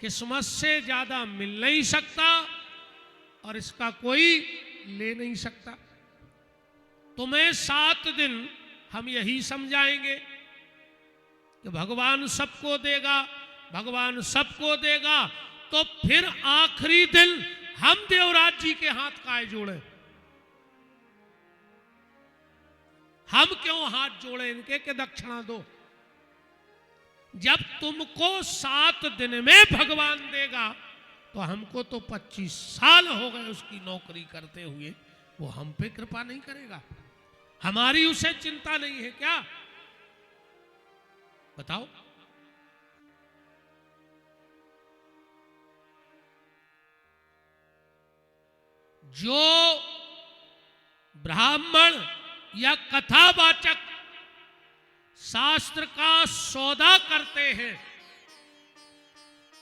किस्मत से ज्यादा मिल नहीं सकता और इसका कोई ले नहीं सकता। तुम्हें 7 दिन हम यही समझाएंगे कि भगवान सबको देगा, भगवान सबको देगा, तो फिर आखिरी दिन हम देवराज जी के हाथ काहे जोड़े? हम क्यों हाथ जोड़े इनके कि दक्षिणा दो? जब तुमको 7 दिन में भगवान देगा तो हमको तो 25 साल हो गए उसकी नौकरी करते हुए, वो हम पे कृपा नहीं करेगा? हमारी उसे चिंता नहीं है क्या? बताओ। जो ब्राह्मण या कथावाचक शास्त्र का सौदा करते हैं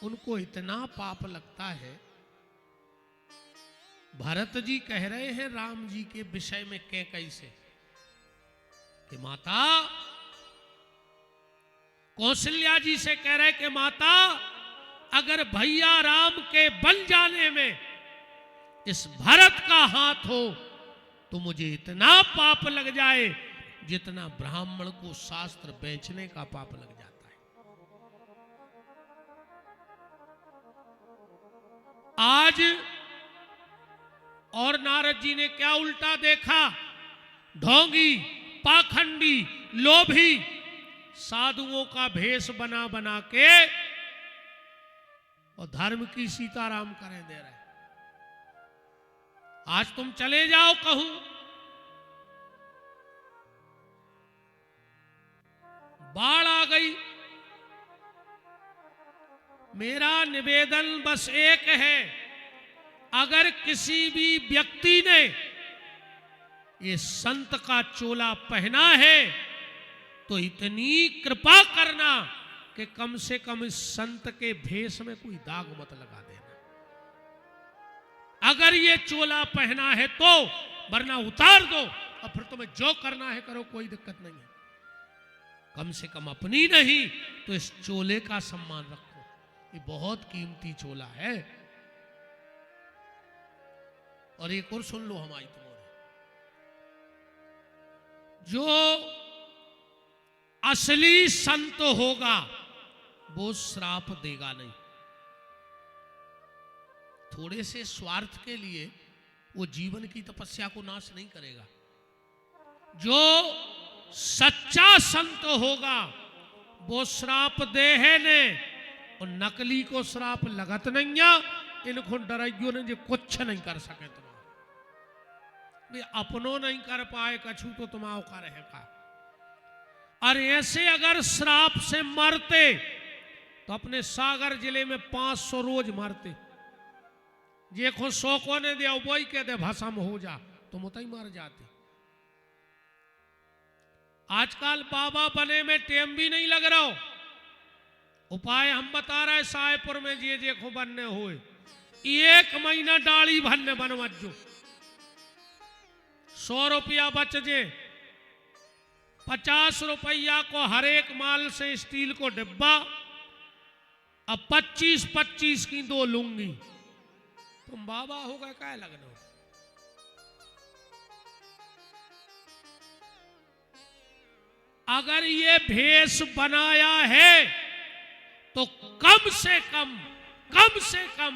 उनको इतना पाप लगता है। भरत जी कह रहे हैं राम जी के विषय में कैकेयी से कि माता, कौशल्या जी से कह रहे कि माता, अगर भैया राम के बन जाने में इस भरत का हाथ हो तो मुझे इतना पाप लग जाए जितना ब्राह्मण को शास्त्र बेचने का पाप लग जाता है। आज और नारद जी ने क्या उल्टा देखा? ढोंगी, पाखंडी, लोभी साधुओं का भेष बना बना के और धर्म की सीताराम करें दे रहे। आज तुम चले जाओ कहूं, बाढ़ आ गई, मेरा निवेदन बस एक है, अगर किसी भी व्यक्ति ने ये संत का चोला पहना है तो इतनी कृपा करना कि कम से कम इस संत के भेष में कोई दाग मत लगा देना। अगर ये चोला पहना है तो, वरना उतार दो और फिर तुम्हें जो करना है करो, कोई दिक्कत नहीं है। कम से कम अपनी नहीं तो इस चोले का सम्मान रखो, ये बहुत कीमती चोला है। और एक और सुन लो हमारी तुम्हारे, जो असली संत होगा वो श्राप देगा नहीं। थोड़े से स्वार्थ के लिए वो जीवन की तपस्या को नाश नहीं करेगा। जो सच्चा संत होगा वो श्राप दे है ने, और नकली को श्राप लगत नहीं है। इनको डराइयो ने जो कुछ नहीं कर सके तुम्हारा, अपनो नहीं कर पाए कछु तो तुम्हारा का रहेगा। और ऐसे अगर श्राप से मरते तो अपने सागर जिले में 500 रोज मरते। देखो 100 को ने दिया वही कहते भस्म हो जा, तुम उतना ही मर जाते। आजकल बाबा बने में टेम भी नहीं लग रहा हो। उपाय हम बता रहे सायपुर में जे देखो बनने हुए, 1 महीना डाली भरने बनवत जो 100 रुपया बच जे, 50 रुपया को हर एक माल से स्टील को डिब्बा, अब 25-25 की 2 लूंगी। तुम बाबा होगा क्या लगना? अगर ये भेष बनाया है तो कम से कम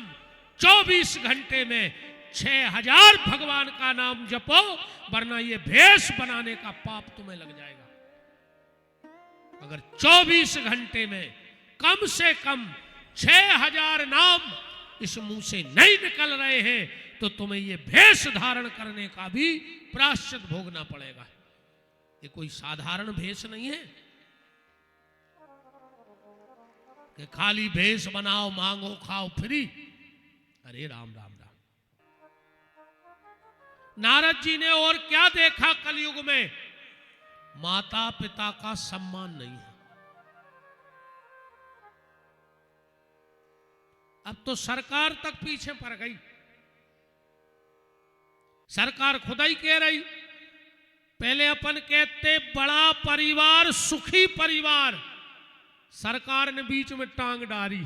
24 घंटे में 6000 भगवान का नाम जपो, वरना ये भेष बनाने का पाप तुम्हें लग जाएगा। अगर 24 घंटे में कम से कम 6000 नाम इस मुंह से नहीं निकल रहे हैं तो तुम्हें ये भेष धारण करने का भी प्रायश्चित भोगना पड़ेगा। ये कोई साधारण भेष नहीं है कि खाली भेष बनाओ, मांगो, खाओ फ्री। अरे राम राम राम। नारद जी ने और क्या देखा कलयुग में? माता पिता का सम्मान नहीं है। अब तो सरकार तक पीछे पड़ गई। सरकार खुद ही कह रही, पहले अपन कहते बड़ा परिवार सुखी परिवार, सरकार ने बीच में टांग डाली।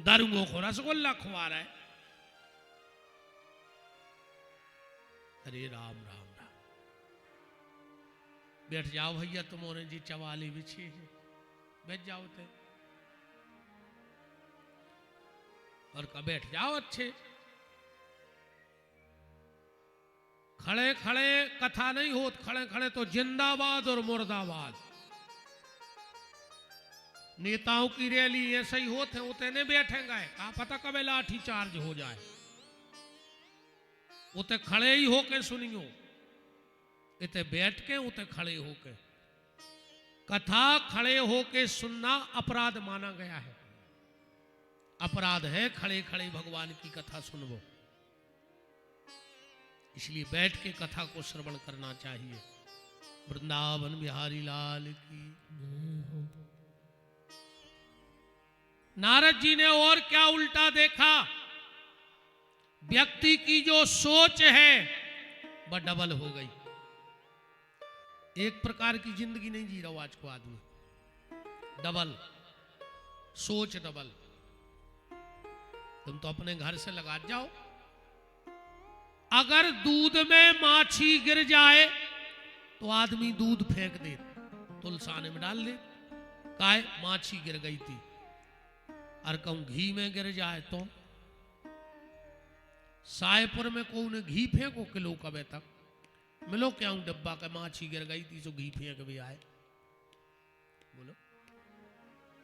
दारूंगों को रसगुल्ला खुआ रहा है। अरे राम राम राम। बैठ जाओ भैया, तुम्हारे जी चवाली बिछी है, बैठ जाओ थे और का बैठ जाओ अच्छे। खड़े खड़े कथा नहीं होत, खड़े खड़े तो जिंदाबाद और मुर्दाबाद। नेताओं की रैली ऐसे ही होते हैं, उतने नहीं बैठेंगे, क्या पता कब लाठी चार्ज हो जाए। उते खड़े ही होके सुनियो, इते बैठ के उते खड़े होके। कथा खड़े होके सुनना अपराध माना गया है। अपराध है खड़े खड़े भगवान की कथा सुनवो, इसलिए बैठ के कथा को श्रवण करना चाहिए। वृंदावन बिहारी लाल की। नारद जी ने और क्या उल्टा देखा, व्यक्ति की जो सोच है वह डबल हो गई। एक प्रकार की जिंदगी नहीं जी रहा आज को आदमी, डबल सोच, डबल। तुम तो अपने घर से लगा जाओ, अगर दूध में माछी गिर जाए तो आदमी दूध फेंक दे, तुलसाने में डाल दे, काहे माछी गिर गई थी। और कहूं घी में गिर जाए तो सायपुर में को ने घी फेंको किलो कबे तक मिलो क्या हूं डब्बा का, माछी गिर गई थी तो घी फेंक भी आए। बोलो,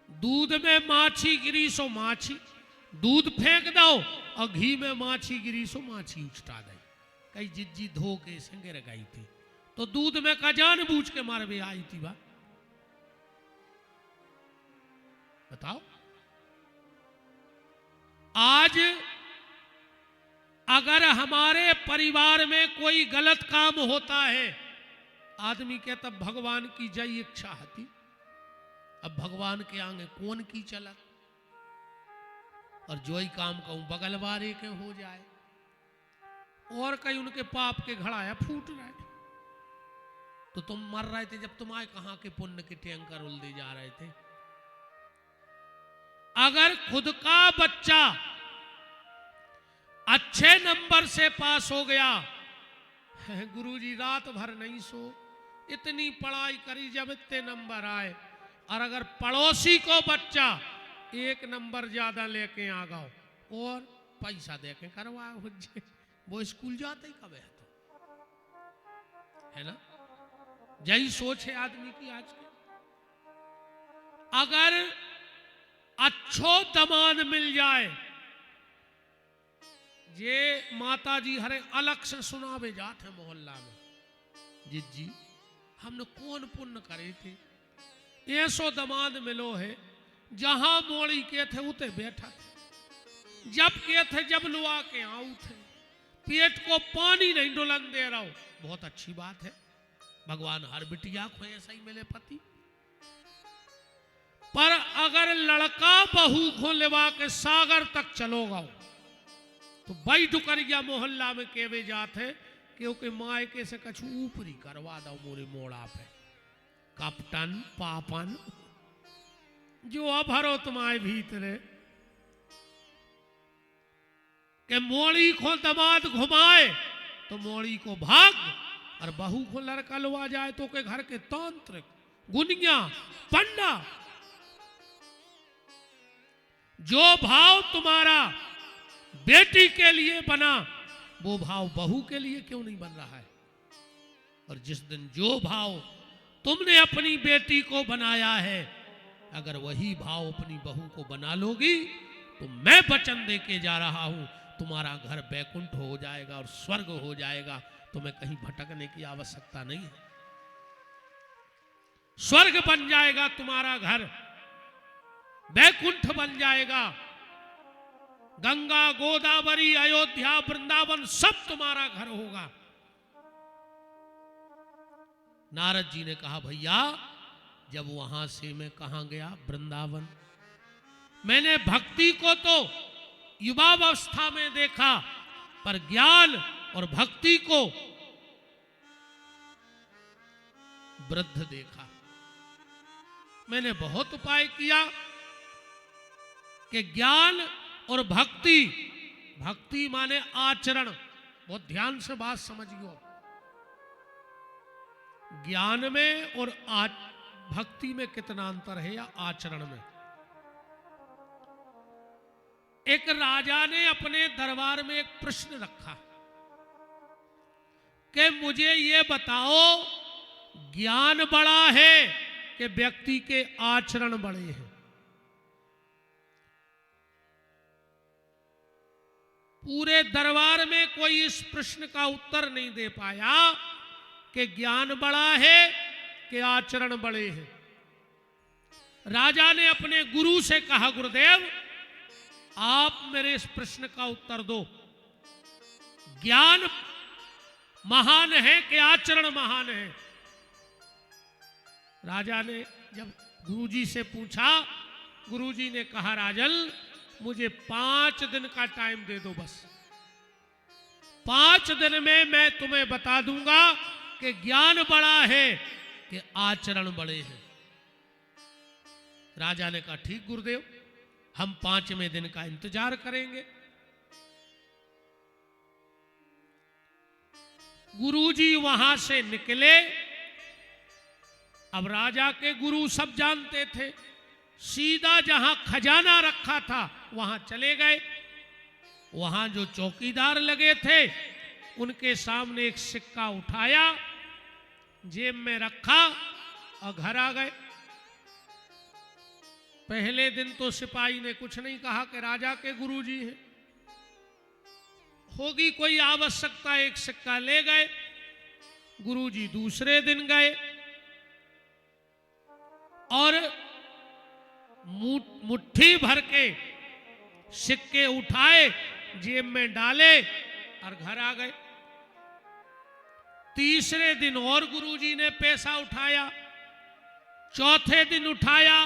दूध में माछी गिरी सो माछी, दूध फेंक दो, और घी में माछी गिरी सो माछी उछटा गई। कई जिज्जी धो के से गिर गई थी, तो दूध में का जान बूझ के मार भी आई थी। बात बताओ, आज अगर हमारे परिवार में कोई गलत काम होता है, आदमी कहता भगवान की जय इच्छा हती। अब भगवान के आगे कौन की चलत, और जो ही काम कहूं बगल वाले के हो जाए, और कहीं उनके पाप के घड़ाया फूट रहे। तो तुम मर रहे थे जब तुम्हारे कहां के पुण्य के टैंकर उलदे जा रहे थे। अगर खुद का बच्चा अच्छे नंबर से पास हो गया, गुरुजी रात भर नहीं सो, इतनी पढ़ाई करी जब इतने नंबर आए, और अगर पड़ोसी को बच्चा एक नंबर ज्यादा लेके आ गया और पैसा देके करवा, वो स्कूल जाते ही कब है, तो है ना। यही सोच है आदमी की आज के। अगर अच्छो दमाद मिल जाए, ये माता जी हरे अलग से सुनावे जाते मोहल्ला में, जी हमने कौन पुण्य करे थे, ऐसो दमाद मिलो है, जहां मोड़ी के थे उते बैठा थे, जब के थे जब लुआ के आऊ थे, पेट को पानी नहीं डुलन दे रहा हो। बहुत अच्छी बात है, भगवान हर बिटिया को ऐसा ही मिले पति। पर अगर लड़का बहू को लेवा के सागर तक चलोगा, तो भाई डुकरिया मोहल्ला में केवे जाते, क्योंकि मायके से कछु ऊपरी करवा दो मोरे मोड़ा पे, कप्टन पापन जो अभरो तुम्हारे भीतरे, के मोड़ी को दमाद घुमाए तो मोड़ी को भाग, और बहू को लड़का लुआ जाए तो के घर के तांत्रिक गुनिया पंडा। जो भाव तुम्हारा बेटी के लिए बना, वो भाव बहू के लिए क्यों नहीं बन रहा है। और जिस दिन जो भाव तुमने अपनी बेटी को बनाया है, अगर वही भाव अपनी बहू को बना लोगी, तो मैं वचन दे के जा रहा हूं, तुम्हारा घर बैकुंठ हो जाएगा और स्वर्ग हो जाएगा। तुम्हें कहीं भटकने की आवश्यकता नहीं है, स्वर्ग बन जाएगा तुम्हारा घर, बैकुंठ बन जाएगा। गंगा गोदावरी अयोध्या वृंदावन सब तुम्हारा घर होगा। नारद जी ने कहा भैया, जब वहां से मैं कहां गया, वृंदावन। मैंने भक्ति को तो युवावस्था में देखा, पर ज्ञान और भक्ति को वृद्ध देखा। मैंने बहुत उपाय किया, कि ज्ञान और भक्ति, भक्ति माने आचरण, बहुत ध्यान से बात समझियो, ज्ञान में और भक्ति में कितना अंतर है, या आचरण में। एक राजा ने अपने दरबार में एक प्रश्न रखा कि मुझे ये बताओ, ज्ञान बड़ा है कि व्यक्ति के आचरण बड़े हैं। पूरे दरबार में कोई इस प्रश्न का उत्तर नहीं दे पाया कि ज्ञान बड़ा है कि आचरण बड़े हैं। राजा ने अपने गुरु से कहा, गुरुदेव आप मेरे इस प्रश्न का उत्तर दो, ज्ञान महान है कि आचरण महान है। राजा ने जब गुरुजी से पूछा, गुरुजी ने कहा, राजन मुझे 5 दिन का टाइम दे दो, बस 5 दिन में मैं तुम्हें बता दूंगा कि ज्ञान बड़ा है कि आचरण बड़े हैं। राजा ने कहा, ठीक गुरुदेव, हम 5वें दिन का इंतजार करेंगे। गुरुजी वहां से निकले। अब राजा के गुरु सब जानते थे, सीधा जहां खजाना रखा था वहां चले गए। वहां जो चौकीदार लगे थे उनके सामने एक सिक्का उठाया, जेब में रखा और घर आ गए। पहले दिन तो सिपाही ने कुछ नहीं कहा कि राजा के गुरुजी हैं, होगी कोई आवश्यकता, एक सिक्का ले गए। गुरुजी दूसरे दिन गए और मुट्ठी भर के सिक्के उठाए, जेब में डाले और घर आ गए। तीसरे दिन और गुरुजी ने पैसा उठाया, चौथे दिन उठाया।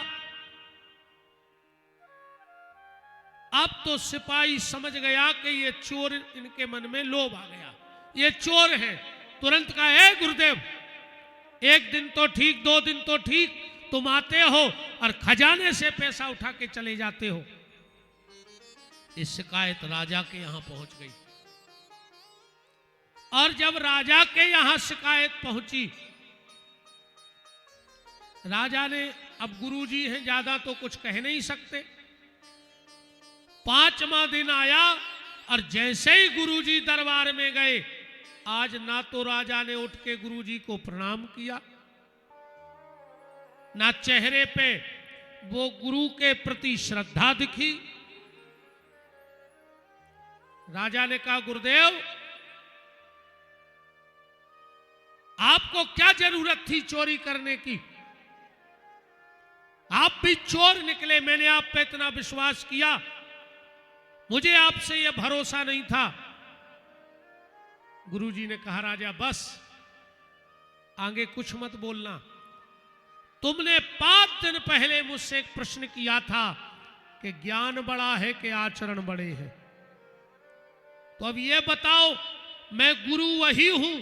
अब तो सिपाही समझ गया कि ये चोर, इनके मन में लोभ आ गया, ये चोर है। तुरंत कहा, ए गुरुदेव, एक दिन तो ठीक, 2 दिन तो ठीक, तुम आते हो और खजाने से पैसा उठा के चले जाते हो। इस शिकायत राजा के यहां पहुंच गई। और जब राजा के यहां शिकायत पहुंची, राजा ने, अब गुरुजी हैं, ज्यादा तो कुछ कह नहीं सकते। 5वां दिन आया और जैसे ही गुरुजी दरबार में गए, आज ना तो राजा ने उठ के गुरुजी को प्रणाम किया, ना चेहरे पे वो गुरु के प्रति श्रद्धा दिखी। राजा ने कहा, गुरुदेव आपको क्या जरूरत थी चोरी करने की? आप भी चोर निकले, मैंने आप पे इतना विश्वास किया, मुझे आपसे यह भरोसा नहीं था। गुरुजी ने कहा, राजा बस आगे कुछ मत बोलना, तुमने 5 दिन पहले मुझसे एक प्रश्न किया था कि ज्ञान बड़ा है कि आचरण बड़े हैं। तो अब ये बताओ, मैं गुरु वही हूं,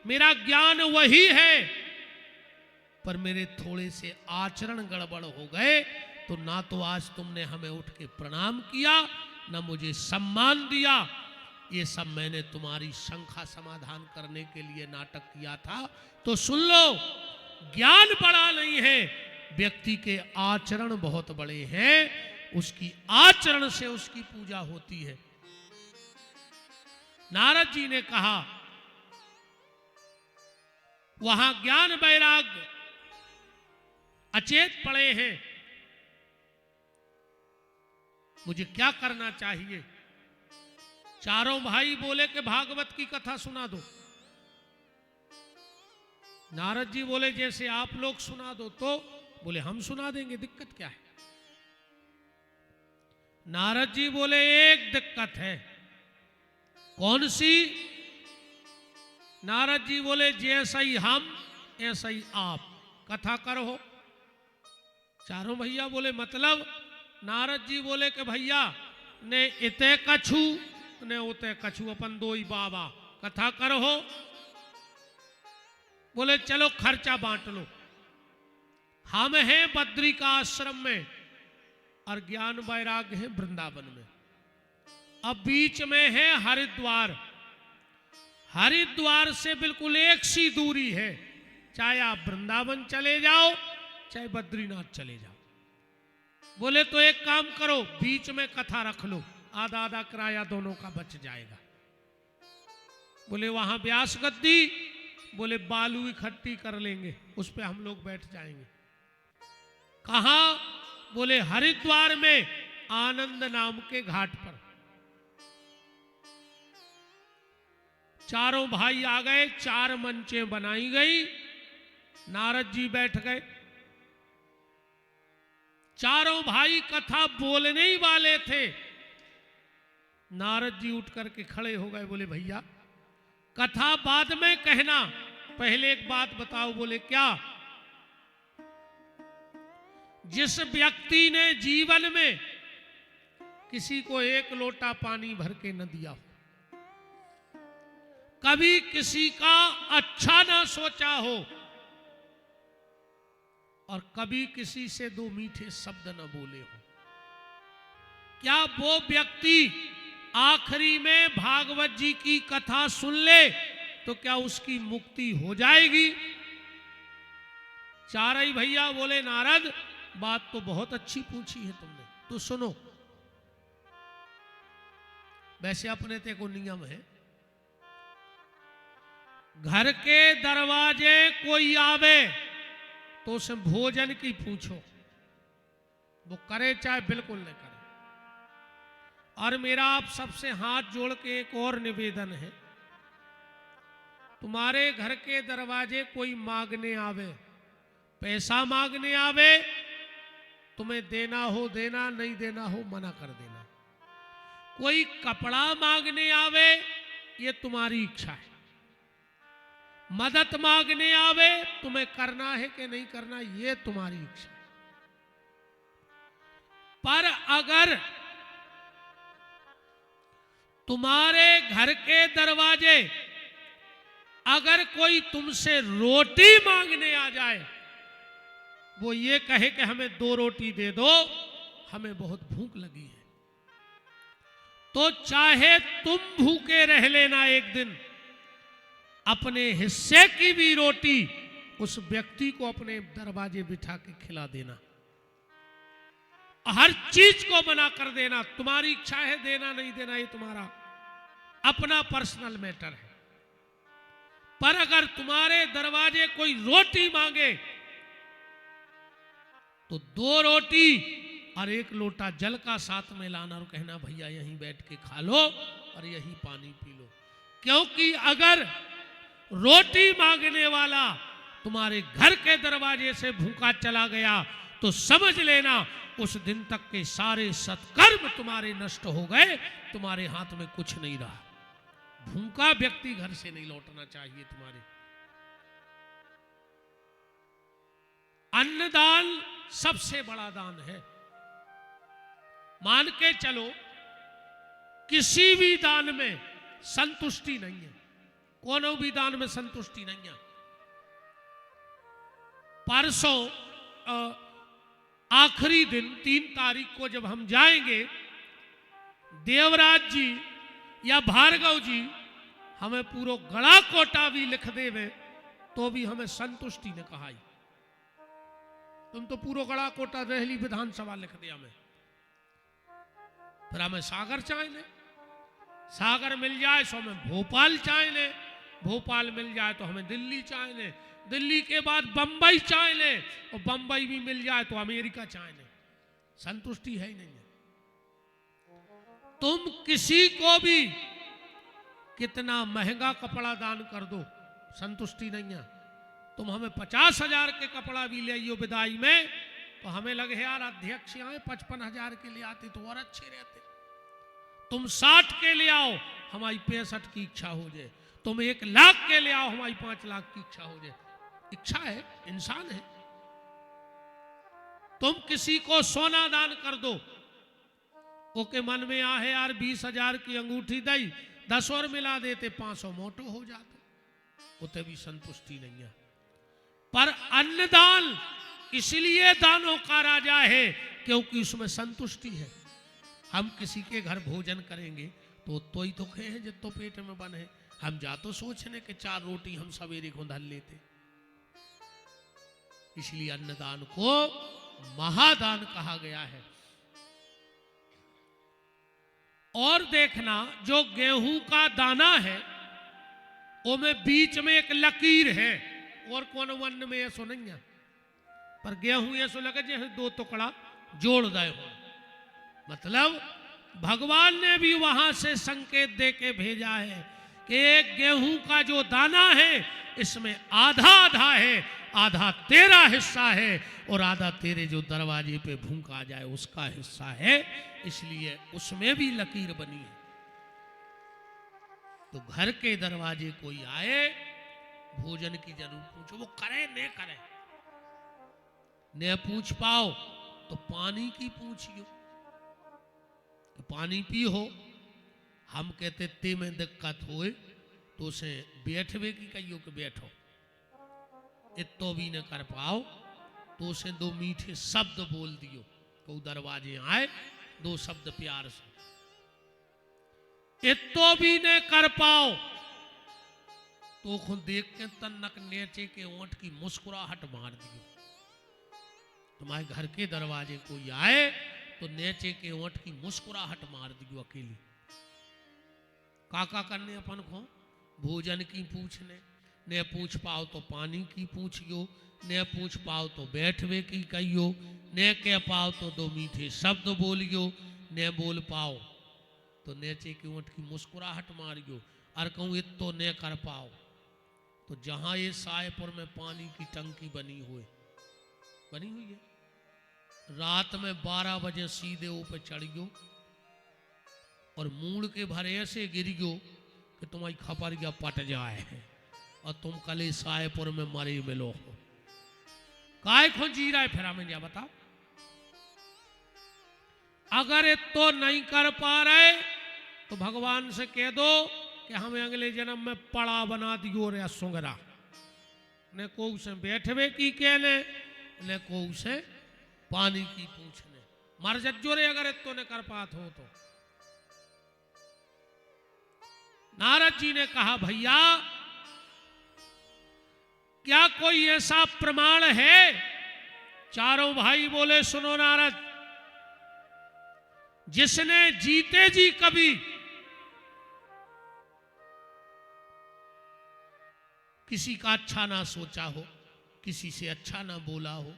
मेरा ज्ञान वही है, पर मेरे थोड़े से आचरण गड़बड़ हो गए, तो ना तो आज तुमने हमें उठ के प्रणाम किया, ना मुझे सम्मान दिया। ये सब मैंने तुम्हारी शंका समाधान करने के लिए नाटक किया था। तो सुन लो, ज्ञान बड़ा नहीं है, व्यक्ति के आचरण बहुत बड़े हैं, उसकी आचरण से उसकी पूजा होती है। नारद जी ने कहा, वहां ज्ञान वैराग्य अचेत पड़े हैं, मुझे क्या करना चाहिए? चारों भाई बोले कि भागवत की कथा सुना दो। नारद जी बोले, जैसे आप लोग सुना दो। तो बोले, हम सुना देंगे, दिक्कत क्या है? नारद जी बोले, एक दिक्कत है। कौन सी? नारद जी बोले, जैसा ही हम ऐसा ही आप, कथा करो। चारों भैया बोले, मतलब? नारद जी बोले कि भैया ने इते कछु ने उते कछु, अपन 2 ही बाबा, कथा करो। बोले चलो खर्चा बांट लो। हम हैं बद्री का आश्रम में, और ज्ञान वैराग्य है वृंदावन में। अब बीच में है हरिद्वार। हरिद्वार से बिल्कुल एक सी दूरी है, चाहे आप वृंदावन चले जाओ चाहे बद्रीनाथ चले जाओ। बोले तो एक काम करो, बीच में कथा रख लो, आधा आधा किराया दोनों का बच जाएगा। बोले वहां व्यास गद्दी, बोले बालू इकट्ठी कर लेंगे, उस पे हम लोग बैठ जाएंगे। कहा? बोले हरिद्वार में आनंद नाम के घाट पर। चारों भाई आ गए, 4 मंचें बनाई गई, नारद जी बैठ गए। चारों भाई कथा बोलने ही वाले थे, नारद जी उठ करके खड़े हो गए। बोले भैया कथा बाद में कहना, पहले एक बात बताओ। बोले क्या? जिस व्यक्ति ने जीवन में किसी को 1 लोटा पानी भर के न दिया हो, कभी किसी का अच्छा ना सोचा हो, और कभी किसी से 2 मीठे शब्द न बोले हो, क्या वो व्यक्ति आखिरी में भागवत जी की कथा सुन ले तो क्या उसकी मुक्ति हो जाएगी? चारई भैया बोले नारद बात तो बहुत अच्छी पूछी है तुमने, तो सुनो। वैसे अपने ते को नियम है, घर के दरवाजे कोई आवे तो उसे भोजन की पूछो, वो करे चाहे बिल्कुल न करे। और मेरा आप सबसे हाथ जोड़ के एक और निवेदन है, तुम्हारे घर के दरवाजे कोई मांगने आवे, पैसा मांगने आवे, तुम्हें देना हो देना, नहीं देना हो मना कर देना। कोई कपड़ा मांगने आवे, ये तुम्हारी इच्छा है। मदद मांगने आवे, तुम्हें करना है कि नहीं करना, ये तुम्हारी इच्छा है। पर अगर तुम्हारे घर के दरवाजे अगर कोई तुमसे रोटी मांगने आ जाए, वो ये कहे कि हमें 2 रोटी दे दो, हमें बहुत भूख लगी है, तो चाहे तुम भूखे रह लेना एक दिन, अपने हिस्से की भी रोटी उस व्यक्ति को अपने दरवाजे बिठा के खिला देना। हर चीज को मना कर देना। तुम्हारी इच्छा है देना नहीं देना, ये तुम्हारा अपना पर्सनल मैटर है। पर अगर तुम्हारे दरवाजे कोई रोटी मांगे तो 2 रोटी और 1 लोटा जल का साथ में लाना और कहना भैया यहीं बैठ के खा लो और यहीं पानी पी लो। क्योंकि अगर रोटी मांगने वाला तुम्हारे घर के दरवाजे से भूखा चला गया तो समझ लेना उस दिन तक के सारे सत्कर्म तुम्हारे नष्ट हो गए, तुम्हारे हाथ में कुछ नहीं रहा। भूखा व्यक्ति घर से नहीं लौटना चाहिए तुम्हारे। अन्नदान सबसे बड़ा दान है। मान के चलो किसी भी दान में संतुष्टि नहीं है, कोनो भी दान में संतुष्टि नहीं है। परसों आखिरी दिन 3 तारीख को जब हम जाएंगे, देवराज जी या भार्गव जी हमें पूरा गड़ा कोटा भी लिख देवे तो भी हमें संतुष्टि ने कहा। तुम तो पूरा गड़ा कोटा रहली विधानसभा लिख दिया हमें, फिर हमें सागर चाहे ले, सागर मिल जाए तो हमें भोपाल चाहे ले, भोपाल मिल जाए तो हमें दिल्ली चाहे ले, दिल्ली के बाद बंबई चाहे ले, और बंबई भी मिल जाए तो अमेरिका चाहे ले। संतुष्टि है ही नहीं है। तुम किसी को भी कितना महंगा कपड़ा दान कर दो, संतुष्टि नहीं है। तुम हमें 50,000 के कपड़ा भी ले आइयो विदाई में, तो हमें लगे यार अध्यक्ष आए 55,000 के लिए आते तो और अच्छे रहते। तुम 60 के ले आओ, हमारी 65 की इच्छा हो जाए। तुम 1 लाख के ले आओ, हमारी 5 लाख की इच्छा हो जाए। इच्छा है, इंसान है। तुम किसी को सोना दान कर दो, ओके मन में आ है यार 20,000 की अंगूठी दई 10 और मिला देते 500 मोटो हो जाते, उते भी संतुष्टि नहीं है। पर अन्नदान इसलिए दानों का राजा है क्योंकि उसमें संतुष्टि है। हम किसी के घर भोजन करेंगे तो ही तो खे हैं जितो पेट में बने। हम जा तो सोचने के 4 रोटी हम सवेरे को धर लेते। इसलिए अन्नदान को महादान कहा गया है। और देखना, जो गेहूं का दाना है वो में बीच में एक लकीर है, और कौन वन में ऐसो नहीं है, पर गेहूं ऐसो लगे जैसे 2 टुकड़ा जोड़ दे हो। मतलब भगवान ने भी वहां से संकेत दे के भेजा है कि एक गेहूं का जो दाना है इसमें आधा आधा है, आधा तेरा हिस्सा है और आधा तेरे जो दरवाजे पे भूख आ जाए उसका हिस्सा है। इसलिए उसमें भी लकीर बनी है। तो घर के दरवाजे कोई आए, भोजन की जरूर पूछो, वो करे न करे, न पूछ पाओ तो पानी की पूछियो, तो पानी पियो। हम कहते ते में दिक्कत होए तो उसे बैठवे की कहियो कि बैठो, इतो भी न कर पाओ तो उसे 2 मीठे शब्द बोल दियो। तो दरवाजे आए 2 शब्द प्यार से, इतो भी न कर पाओ तो खुद देख के तन्नक नेचे के ओंठ की मुस्कुराहट मार दियो। तुम्हारे घर के दरवाजे कोई आए तो नेचे के ओंठ की मुस्कुराहट मार दियो अकेली। काका करने अपन को भोजन की पूछने, न पूछ पाओ तो पानी की पूछियो, न पूछ पाओ तो बैठवे की कहियो, न कह पाओ तो 2 मीठे शब्द बोलियो, न बोल पाओ तो नेचे की ओंठ की मुस्कुराहट मारियो। और कहूँ इतो न कर पाओ तो जहां ये सायपुर में पानी की टंकी बनी हुई है, रात में 12 बजे सीधे ऊपर चढ़ियो और मूड़ के भरे ऐसे गिरियो कि तुम्हारी खपरिया पट जाए और तुम कल सायपुर में मरे मिलो हो। काय खो जी रहा है फिर हमें क्या बताओ। अगर तो नहीं कर पा रहे तो भगवान से कह दो कि हमें अगले जन्म में पड़ा बना दियो रे सुंगरा, न को उसे बैठवे की कहने, न को उसे पानी की पूछने। मर जज्जो रे अगर तो न कर पात हो तो। नारद जी ने कहा, भैया क्या कोई ऐसा प्रमाण है? चारों भाई बोले, सुनो नारद, जिसने जीते जी कभी किसी का अच्छा ना सोचा हो, किसी से अच्छा ना बोला हो,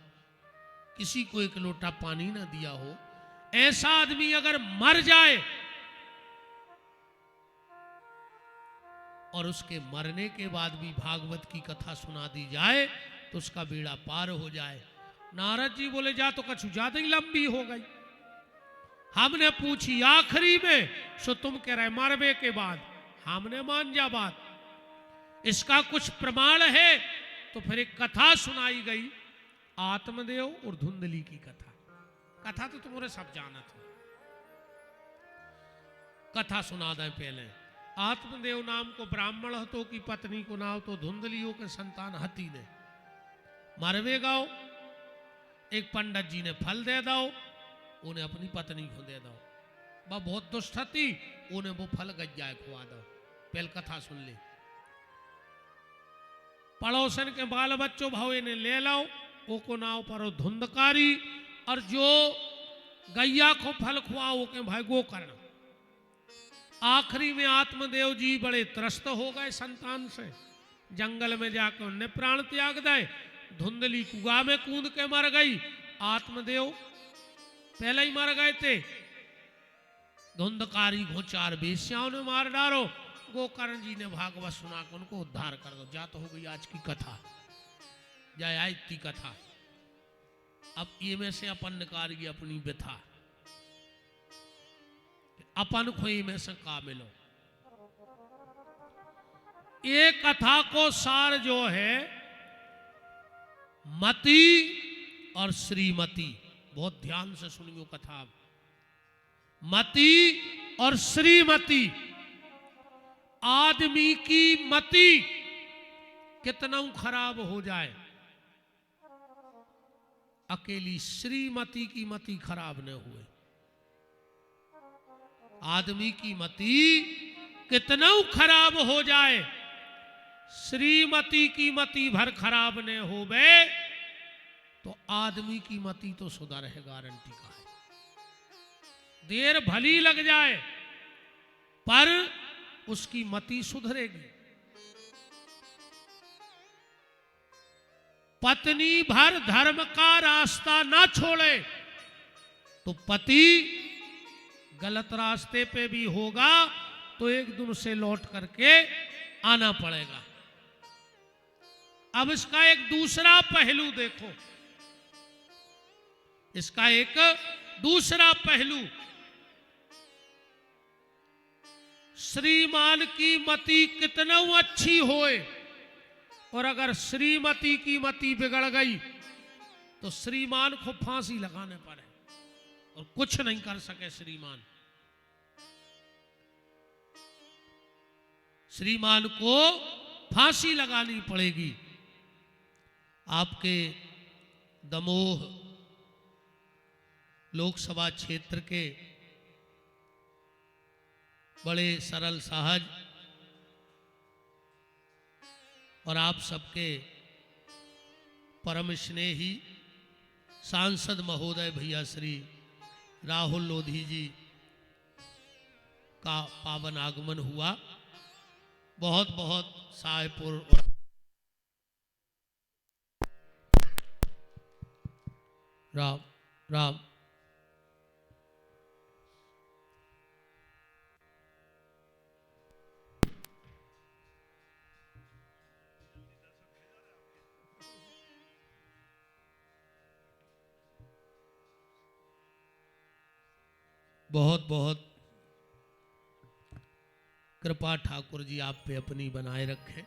किसी को एक लोटा पानी ना दिया हो, ऐसा आदमी अगर मर जाए और उसके मरने के बाद भी भागवत की कथा सुना दी जाए तो उसका बेड़ा पार हो जाए। नारद जी बोले, जा तो कछु ज्यादा ही लंबी हो गई। हमने पूछी आखिरी में, सो तुम कह रहे मरवे के बाद। हमने मान जा बात, इसका कुछ प्रमाण है? तो फिर एक कथा सुनाई गई, आत्मदेव और धुंधली की कथा। कथा तो तुम्हारे सब जाना था, कथा सुना दें पहले। आत्मदेव नाम को ब्राह्मण हतो की पत्नी को नाव तो धुंधलियों के संतान हती ने। मरवे गाओ, एक पंडित जी ने फल दे दो, उन्हें अपनी पत्नी को दे दो। वह बहुत दुष्ट थी, उन्हें वो फल गज्जाए खुआ दो। पहले कथा सुन ले। पड़ोसन के बाल बच्चों भावे ने ले लाओ, वो को नाव पर धुंधकारी, और जो गैया को फल खुआओ के भाई गो करना। आखिरी में आत्मदेव जी बड़े त्रस्त हो गए संतान से, जंगल में जाकर उन्हें प्राण त्याग दे। धुंधली कुआ में कूद के मर गई, आत्मदेव पहले ही मर गए थे। धुंधकारी को 4 बेश्याओं ने मार डालो। गोकर्ण जी ने भागवत सुना कर उनको उद्धार कर दो। जा तो हो गई आज की कथा, जाए आई इतनी कथा। अब ये में से अपन निकालिए अपनी व्यथा, अपन खोई में से का मिलो। ये कथा को सार जो है, मती और श्रीमती, बहुत ध्यान से सुनियो कथा। मती और श्रीमती, आदमी की मति कितना खराब हो जाए अकेली श्रीमती की मति खराब न हुए। आदमी की मति कितना खराब हो जाए, श्रीमती की मति भर खराब न होवे तो आदमी की मति तो सुधर है, गारंटी का है। देर भली लग जाए पर उसकी मति सुधरेगी। पत्नी भर धर्म का रास्ता ना छोड़े तो पति गलत रास्ते पे भी होगा तो एक दिन से लौट करके आना पड़ेगा। अब इसका एक दूसरा पहलू देखो, इसका एक दूसरा पहलू, श्रीमान की मति कितना अच्छी होए और अगर श्रीमती की मति बिगड़ गई तो श्रीमान को फांसी लगाने पड़े और कुछ नहीं कर सके श्रीमान। श्रीमान को फांसी लगानी पड़ेगी। आपके दमोह लोकसभा क्षेत्र के बड़े सरल सहज और आप सबके परम स्नेही सांसद महोदय भैया श्री राहुल लोधी जी का पावन आगमन हुआ। बहुत बहुत साहेबपुर और राम राम। बहुत बहुत कृपा ठाकुर जी आप पे अपनी बनाए रखे।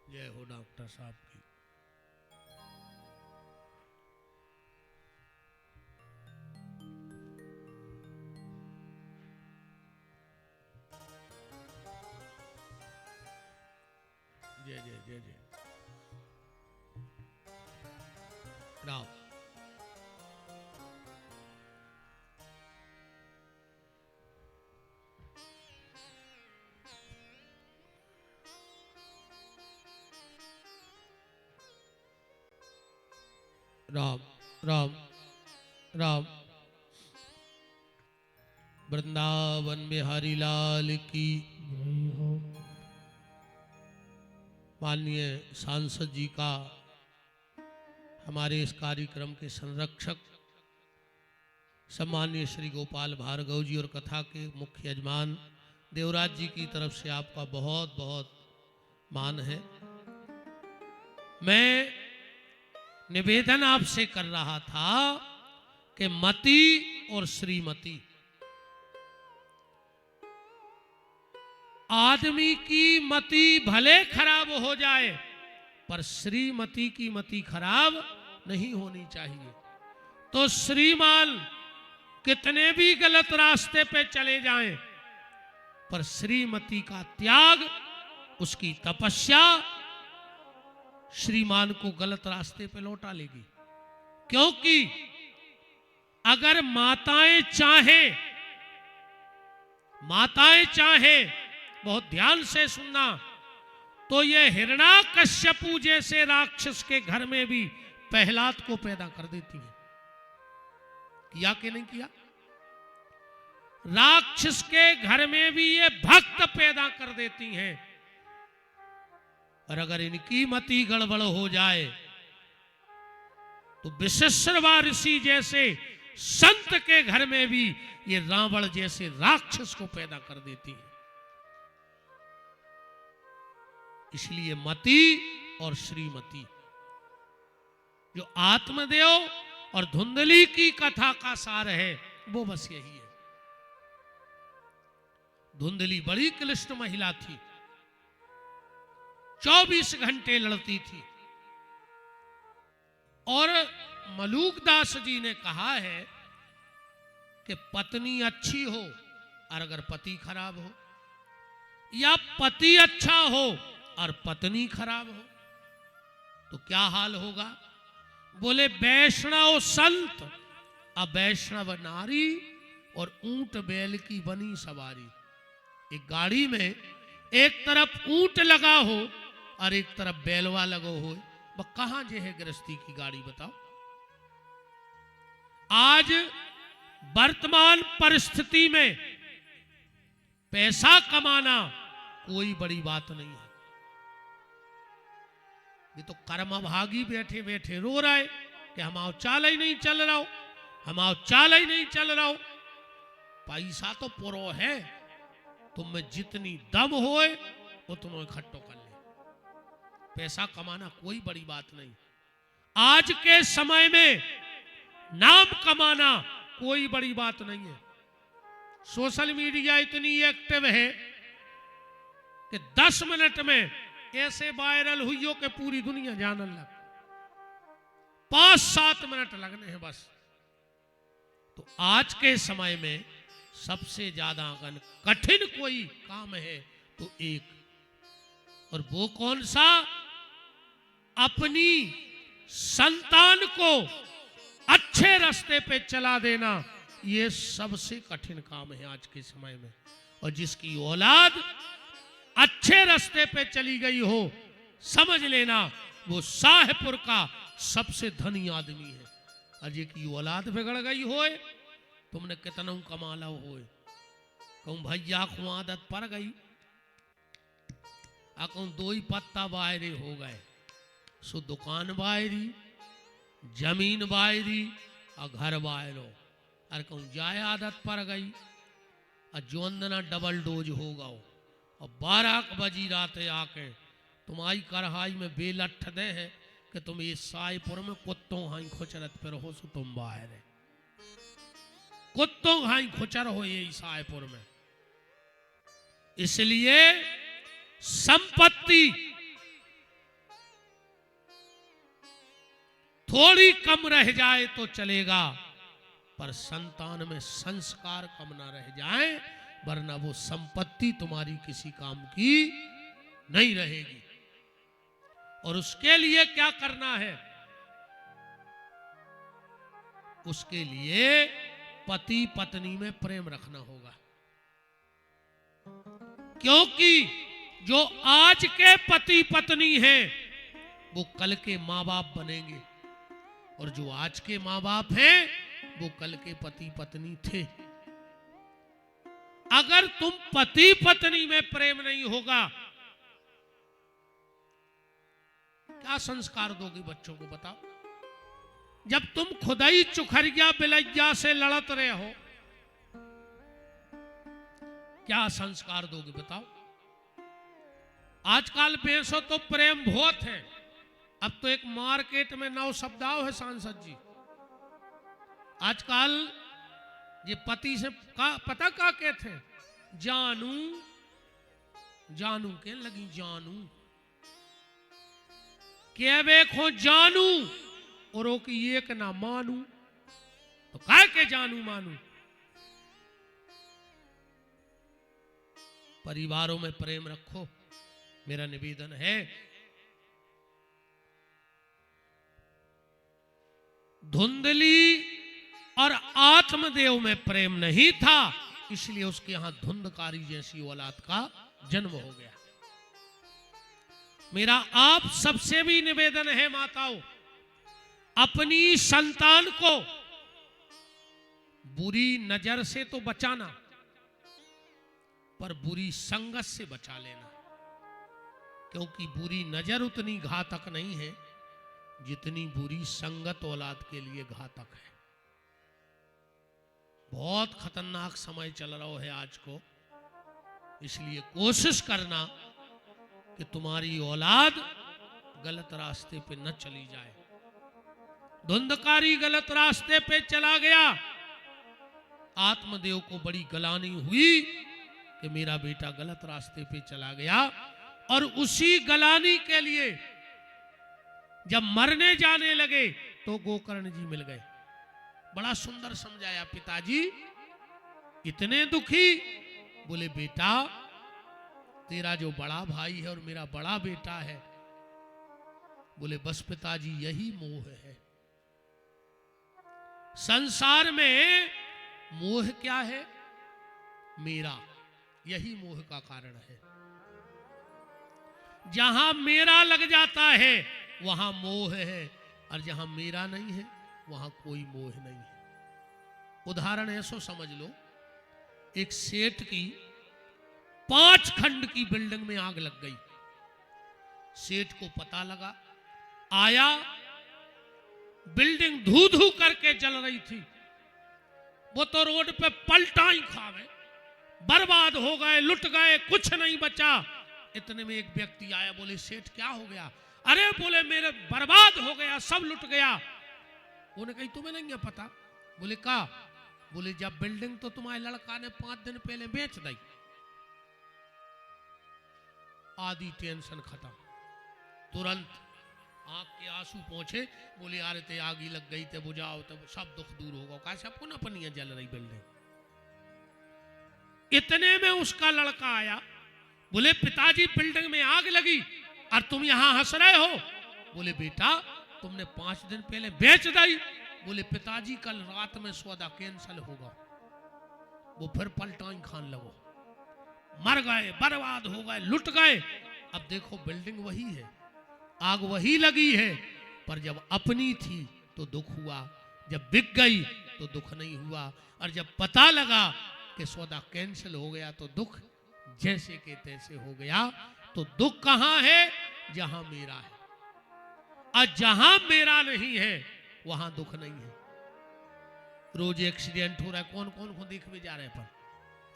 जय हो डॉक्टर साहब की। जय जय जय जय राम। राम राम राम। वृंदावन बिहारी लाल की जय हो। माननीय सांसद जी का, हमारे इस कार्यक्रम के संरक्षक सम्माननीय श्री गोपाल भार्गव जी और कथा के मुख्य यजमान देवराज जी की तरफ से आपका बहुत बहुत मान है। मैं निवेदन आपसे कर रहा था कि मति और श्रीमती, आदमी की मति भले खराब हो जाए पर श्रीमती की मति खराब नहीं होनी चाहिए। तो श्रीमान कितने भी गलत रास्ते पे चले जाएं पर श्रीमती का त्याग, उसकी तपस्या श्रीमान को गलत रास्ते पे लौटा लेगी। क्योंकि अगर माताएं चाहें, बहुत ध्यान से सुनना, तो ये हिरण्याकश्यपु जैसे राक्षस के घर में भी प्रहलाद को पैदा कर देती है। किया कि नहीं किया? राक्षस के घर में भी ये भक्त पैदा कर देती हैं। और अगर इनकी मति गड़बड़ हो जाए तो विश्वेश्वर ऋषि जैसे संत के घर में भी ये रावण जैसे राक्षस को पैदा कर देती है। इसलिए मति और श्रीमती, जो आत्मदेव और धुंधली की कथा का सार है वो बस यही है। धुंधली बड़ी क्लिष्ट महिला थी, 24 घंटे लड़ती थी। और मलूकदास जी ने कहा है कि पत्नी अच्छी हो और अगर पति खराब हो, या पति अच्छा हो और पत्नी खराब हो, तो क्या हाल होगा? बोले वैष्णव संत अवैष्णव नारी और ऊंट बैल की बनी सवारी। एक गाड़ी में एक तरफ ऊंट लगा हो और एक तरफ बैलवा लगो हो, वह कहां जे है गृहस्थी की गाड़ी बताओ। आज वर्तमान परिस्थिति में पैसा कमाना कोई बड़ी बात नहीं है। ये तो कर्मभागी बैठे बैठे रो रहा है कि हमारा चाल ही नहीं चल रहा हो, हमारा चाल ही नहीं चल रहा हो। पैसा तो पुरो है, तुम में जितनी दम होए उतना इकट्ठो कर ले। पैसा कमाना कोई बड़ी बात नहीं। आज के समय में नाम कमाना कोई बड़ी बात नहीं है। सोशल मीडिया इतनी एक्टिव है कि 10 मिनट में ऐसे वायरल हुई हो कि पूरी दुनिया जानने लग। 5-7 मिनट लगने हैं बस। तो आज के समय में सबसे ज्यादा अगर कठिन कोई काम है तो एक, और वो कौन सा? अपनी संतान को अच्छे रास्ते पे चला देना। ये सबसे कठिन काम है आज के समय में। और जिसकी औलाद अच्छे रास्ते पे चली गई हो, समझ लेना वो शाहपुर का सबसे धनी आदमी है। और जिसकी औलाद बिगड़ गई होए, तुमने कितना कमा लो होए, कहूं भैया को आदत पड़ गई, कहूं 2 ही पत्ता बायरे हो गए, सो दुकान बायरी, जमीन बायरी और घर बायरो। और कहूं जाए आदत पड़ गई और जोंदना डबल डोज हो गओ, और 12 बजी रात आके तुम्हारी कढ़ाई में बेलठ दे है कि तुम ये साईपुर में कुत्तों हाई खुचरत पर हो, सो तुम बाहर है कुत्तों हाई खुचर हो ये साईपुर में। इसलिए संपत्ति थोड़ी कम रह जाए तो चलेगा, पर संतान में संस्कार कम ना रह जाए, वरना वो संपत्ति तुम्हारी किसी काम की नहीं रहेगी। और उसके लिए क्या करना है? उसके लिए पति पत्नी में प्रेम रखना होगा। क्योंकि जो आज के पति पत्नी हैं वो कल के माँ बाप बनेंगे, और जो आज के माँ बाप हैं वो कल के पति पत्नी थे। अगर तुम पति पत्नी में प्रेम नहीं होगा, क्या संस्कार दोगे बच्चों को बताओ? जब तुम खुदाई चुखरिया बिलैया से लड़त रहे हो, क्या संस्कार दोगे बताओ? आजकल बेसो तो प्रेम बहुत है। अब तो एक मार्केट में नौ शब्दाव है सांसद जी। आजकल ये पति से पता क्या कहते हैं? जानू जानू के लगी जानू के देखो जानू और ओ की एक ना मानू, तो काय के जानू मानू। परिवारों में प्रेम रखो, मेरा निवेदन है। धुंधली और आत्मदेव में प्रेम नहीं था, इसलिए उसके यहां धुंधकारी जैसी औलाद का जन्म हो गया। मेरा आप सबसे भी निवेदन है माताओं, अपनी संतान को बुरी नजर से तो बचाना, पर बुरी संगत से बचा लेना। क्योंकि बुरी नजर उतनी घातक नहीं है जितनी बुरी संगत औलाद के लिए घातक है। बहुत खतरनाक समय चल रहा है आज को, इसलिए कोशिश करना कि तुम्हारी औलाद गलत रास्ते पे न चली जाए। धुंधकारी गलत रास्ते पे चला गया, आत्मदेव को बड़ी गलानी हुई कि मेरा बेटा गलत रास्ते पे चला गया। और उसी गलानी के लिए जब मरने जाने लगे तो गोकर्ण जी मिल गए। बड़ा सुंदर समझाया पिताजी, इतने दुखी? बोले बेटा, तेरा जो बड़ा भाई है और मेरा बड़ा बेटा है। बोले बस पिताजी यही मोह है। संसार में मोह क्या है? मेरा, यही मोह का कारण है। जहां मेरा लग जाता है वहां मोह है, और जहां मेरा नहीं है वहां कोई मोह नहीं है। उदाहरण ऐसो समझ लो, एक सेठ की 5 खंड की बिल्डिंग में आग लग गई। सेठ को पता लगा, आया, बिल्डिंग धू धू करके जल रही थी। वो तो रोड पे पलटा ही खावे, बर्बाद हो गए, लुट गए, कुछ नहीं बचा। इतने में एक व्यक्ति आया, बोले सेठ क्या हो गया? अरे बोले मेरे बर्बाद हो गया, सब लुट गया। उन्होंने कही तुम्हें नहीं है पता? बोले का? बोले जब बिल्डिंग तो तुम्हारे लड़का ने 5 दिन पहले बेच दी। आधी टेंशन खत्म, तुरंत आंख के आंसू पहुंचे। बोले यार ते आगी लग गई, ते बुझाओ, तो सब दुख दूर होगा। कहा सब पुनः पनिया जल रही बिल्डिंग। इतने में उसका लड़का आया, बोले पिताजी बिल्डिंग में आग लगी और तुम यहां हंस रहे हो। बोले बेटा तुमने 5 दिन पहले बेच दी। बोले पिताजी कल रात में सौदा कैंसिल होगा। वो फिर पलटाई खान लगो, मर गए, बर्बाद हो गए, लुट गए। अब देखो बिल्डिंग वही है, आग वही लगी है, पर जब अपनी थी तो दुख हुआ, जब बिक गई तो दुख नहीं हुआ। और जब पता लगा कि सौदा कैंसिल हो गया तो दुख जैसे के तैसे हो गया। तो दुख कहां है? जहां मेरा है। और जहां मेरा नहीं है वहां दुख नहीं है। रोज एक्सीडेंट हो रहा है, कौन कौन को देखने जा रहे हैं? पर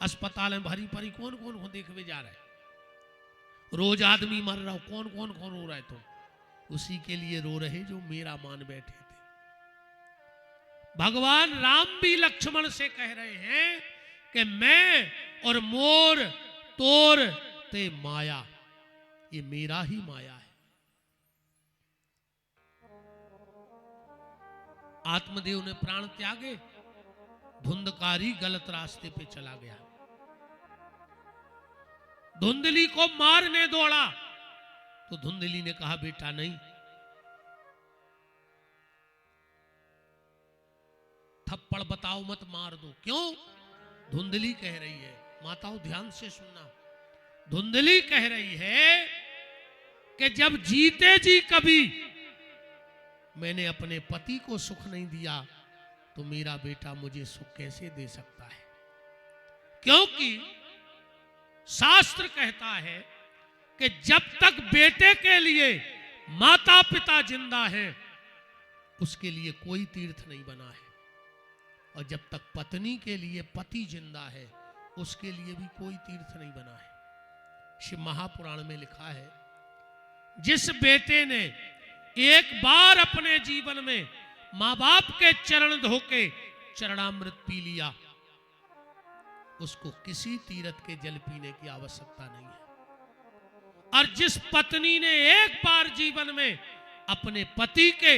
अस्पताल में भरी पड़ी, कौन कौन को देखने जा रहे हैं? रोज आदमी मर रहा हो, कौन कौन को रो रहा है? तो उसी के लिए रो रहे जो मेरा मान बैठे थे। भगवान राम भी लक्ष्मण से कह रहे हैं कि मैं और मोर तोर ते माया, ये मेरा ही माया है। आत्मदेव ने प्राण त्यागे, धुंधकारी गलत रास्ते पे चला गया। धुंधली को मारने दौड़ा तो धुंधली ने कहा बेटा नहीं, थप्पड़ बताओ मत, मार दो। क्यों? धुंधली कह रही है, माताओं ध्यान से सुनना, धुंधली कह रही है कि जब जीते जी कभी मैंने अपने पति को सुख नहीं दिया तो मेरा बेटा मुझे सुख कैसे दे सकता है? क्योंकि शास्त्र कहता है कि जब तक बेटे के लिए माता पिता जिंदा है उसके लिए कोई तीर्थ नहीं बना है, और जब तक पत्नी के लिए पति जिंदा है उसके लिए भी कोई तीर्थ नहीं बना है। शिव महापुराण में लिखा है, जिस बेटे ने एक बार अपने जीवन में मां बाप के चरण धोके चरणामृत पी लिया उसको किसी तीर्थ के जल पीने की आवश्यकता नहीं है। और जिस पत्नी ने एक बार जीवन में अपने पति के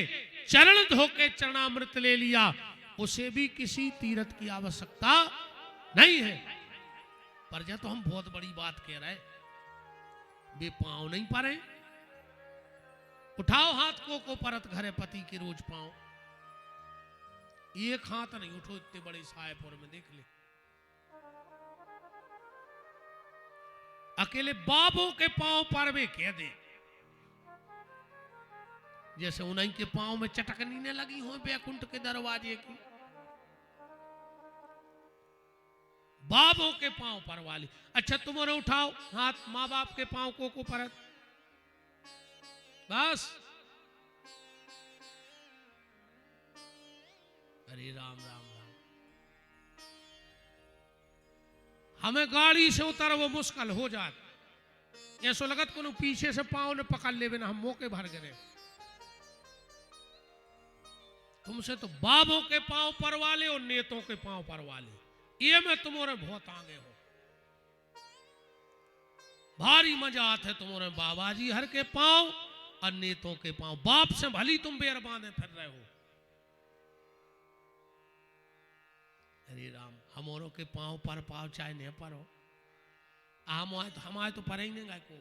चरण धोके चरणामृत ले लिया उसे भी किसी तीर्थ की आवश्यकता नहीं है। पर जा तो हम बहुत बड़ी बात कह रहे हैं, बे पांव नहीं परे, उठाओ हाथ को परत घरे पति के रोज पांव। एक हाथ नहीं उठो, इतने बड़े साहेबपुर में देख ले, अकेले बाबों के पांव पर वे कह दे जैसे उन्हीं के पांव में चटकनी ने लगी हो बैकुंठ के दरवाजे की। बाबों के पांव पर वाली। अच्छा तुम्हारे उठाओ हाथ मां बाप के पांव को परत, बस। अरे राम राम राम, हमें गाड़ी से उतर वो मुश्किल हो जात। ऐसो लगत को पीछे से पांव ने पकड़ ले बिना हम मौके भर गए। तुमसे तो बाबों के पांव पर वाले और नेतों के पांव पर वाले, ये में तुम्हारे बहुत आगे हो। भारी मजा आता है तुम्हारे बाबा जी हर के पांव और नेतों के पांव। बाप से भली तुम बेर बांधे फिर रहे हो, अरे राम, हमारों के पाँव पर पाँव चाहे नहीं पर हो, हमारे तो पर ही नहीं गाय को।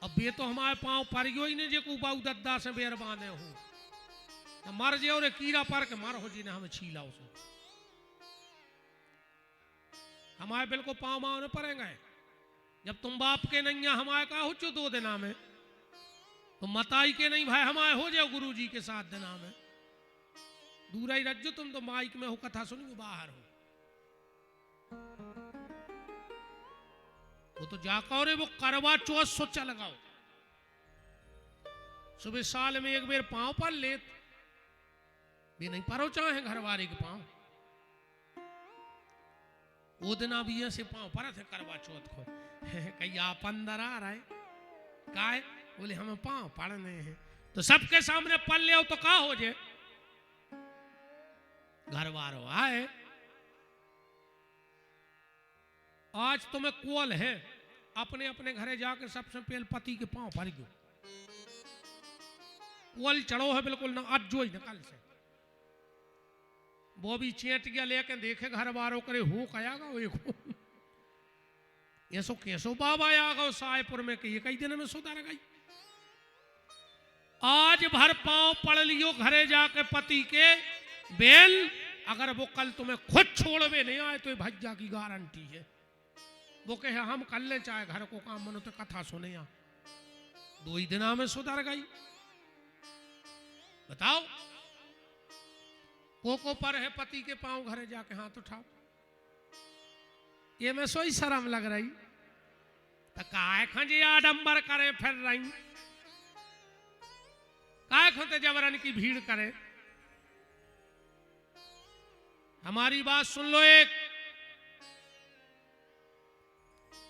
अब ये तो हमारे पाँव पर ही नहीं, जे को बाऊ दद्दा से बेर बांधे हो, मर जे और कीड़ा पर के मर हो जी ने हमें छीला उसे, हमारे बिल्कुल पाँव माँव ने पड़ेंगे। जब तुम बाप के नहीं है हमारे का हो चो 2 दिना में, तुम मताई के नहीं भाई हमारे हो जाओ गुरु जी के साथ दिना में, दूर ही रज्जो, तुम तो माइक में हो कथा सुनिए बाहर हो। वो तो जाकर वो करवा चौथ सोचा लगाओ, सुबह साल में एक बेर पांव पर ले भी नहीं परो चाहे घरवारी के पांव, वो दिन भी ऐसे पांव पर थे करवा चौथ को। कहीं आप अंदर आ रहा है काय, बोले हमें पांव पड़ने हैं, तो सबके सामने पल ले तो का हो जाए, घर वालों आए आज तुम्हें कोल है, अपने अपने घरे जाकर सबसे पहले पति के पांव पर गयो, कोल चढ़ो है बिल्कुल ना आज जो ही ना कल से, वो भी चेट गया लेके देखे घर वालों करे हो कयागा वो एक ऐसो कैसो बाबा आगा सायपुर में कही कई दिन में सुधार गई, आज भर पांव पड़ लियो घरे जाके पति के बेल, अगर वो कल तुम्हें खुद छोड़वे नहीं आए तो भज्जा की गारंटी है। वो कहे हम कर ले चाहे घर को काम मनो तो कथा सुने, 2 ही दिना में सुधर गई। बताओ को पर है पति के पांव घरे जाके हाथ उठाओ, ये मैं सोई शर्म लग रही, तो काय खंजे आडंबर करे फिर रही, काय खोते जबरन की भीड़ करे। हमारी बात सुन लो, एक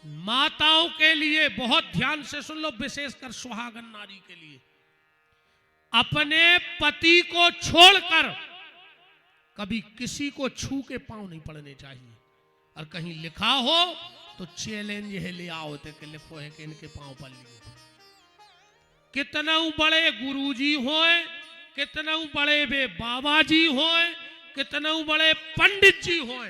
माताओं के लिए बहुत ध्यान से सुन लो, विशेषकर सुहागन नारी के लिए, अपने पति को छोड़कर कभी किसी को छू के पांव नहीं पड़ने चाहिए, और कहीं लिखा हो तो चैलेंज है ले आओ थे कि लिखो है कि इनके पांव पर लिए। कितना बड़े गुरुजी होए, कितना बड़े बे बाबा जी होए, कितना बड़े पंडित जी होए,